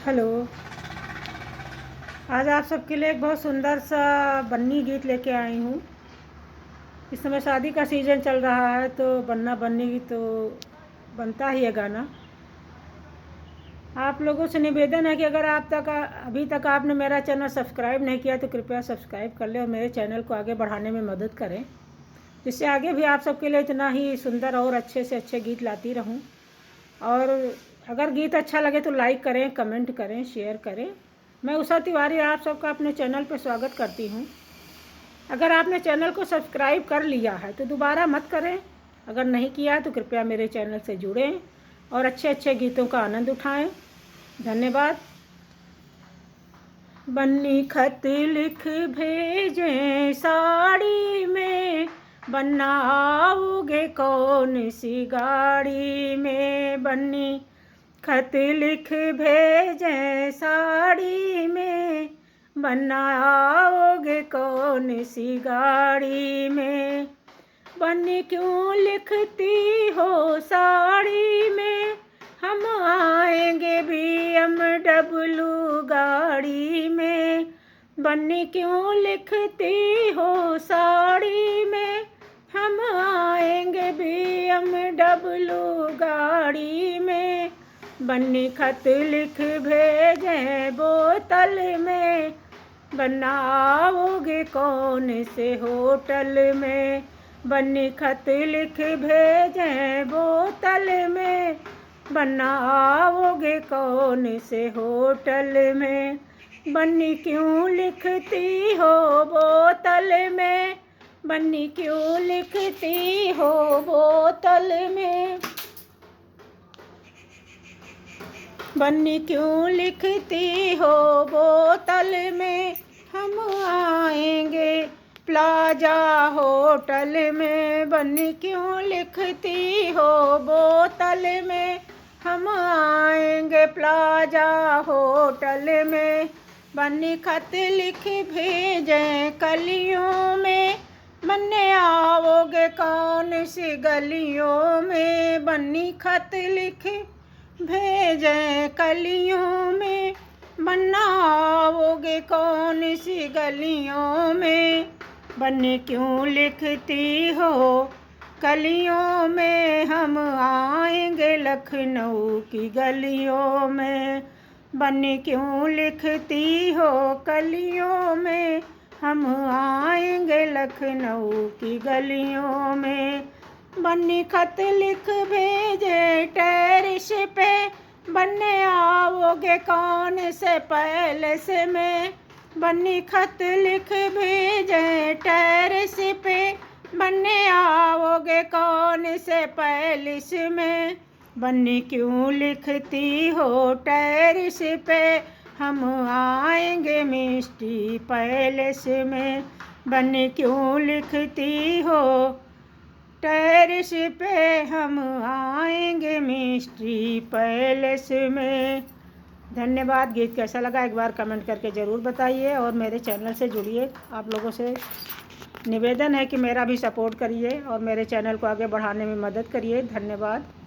Hello. आज आप सबके लिए एक बहुत सुंदर सा बन्नी गीत लेके आई हूँ। इस समय शादी का सीज़न चल रहा है तो बन्ना बन्नी तो बनता ही है गाना। आप लोगों से निवेदन है कि अगर अभी तक आपने मेरा चैनल सब्सक्राइब नहीं किया तो कृपया सब्सक्राइब कर लें और मेरे चैनल को आगे बढ़ाने में मदद करें, जिससे आगे भी आप सबके लिए इतना ही सुंदर और अच्छे से अच्छे गीत लाती रहूं। और अगर गीत अच्छा लगे तो लाइक करें, कमेंट करें, शेयर करें। मैं उषा तिवारी आप सबका अपने चैनल पर स्वागत करती हूँ। अगर आपने चैनल को सब्सक्राइब कर लिया है तो दोबारा मत करें, अगर नहीं किया तो कृपया मेरे चैनल से जुड़ें और अच्छे अच्छे गीतों का आनंद उठाएं। धन्यवाद। बन्नी खत लिख भेजें साड़ी में, बन्ना आओगे कौन सी गाड़ी में। बन्नी खत लिख भेजें साड़ी में, बन्ना आओगे कौन सी गाड़ी में। बन्नी क्यों लिखती हो साड़ी में, हम आएंगे BMW गाड़ी में। बन्नी क्यों लिखती हो साड़ी में, हम आएंगे BMW गाड़ी में। बन्नी खत लिख भेजें बोतल में, बन्ना आओगे कौन से होटल में। बन्नी खत लिख भेजें बोतल में, बन्ना आओगे कौन से होटल में। बन्नी क्यों लिखती हो बोतल में, बन्नी क्यों लिखती हो बोतल में। बन्नी क्यों लिखती हो बोतल में, हम आएंगे प्लाजा होटल में। बन्नी क्यों लिखती हो बोतल में, हम आएंगे प्लाजा होटल में। बन्नी खत लिख भेजें कलियों में, बन्ने आओगे कौन सी गलियों में। बन्नी खत लिख भेजें कलियों में, बन्ना आओगे कौन सी गलियों में। बन्नी क्यों लिखती हो कलियों में, हम आएंगे लखनऊ की गलियों में। बन्नी क्यों लिखती हो कलियों में, हम आएंगे लखनऊ की गलियों में। बन्नी खत लिख भेजे टेरिस पे, बन्ने आओगे कौन से पैलेस में। बन्नी खत लिख भेजे टेरिस पे, बन्ने आओगे कौन से पैलेस में। बन्नी क्यों लिखती हो टेरिस पे, हम आएंगे मिस्टी पैलेस में। बन्नी क्यों लिखती हो टेरिस पे, हम आएंगे मिस्ट्री पैलेस में। धन्यवाद। गीत कैसा लगा एक बार कमेंट करके ज़रूर बताइए और मेरे चैनल से जुड़िए। आप लोगों से निवेदन है कि मेरा भी सपोर्ट करिए और मेरे चैनल को आगे बढ़ाने में मदद करिए। धन्यवाद।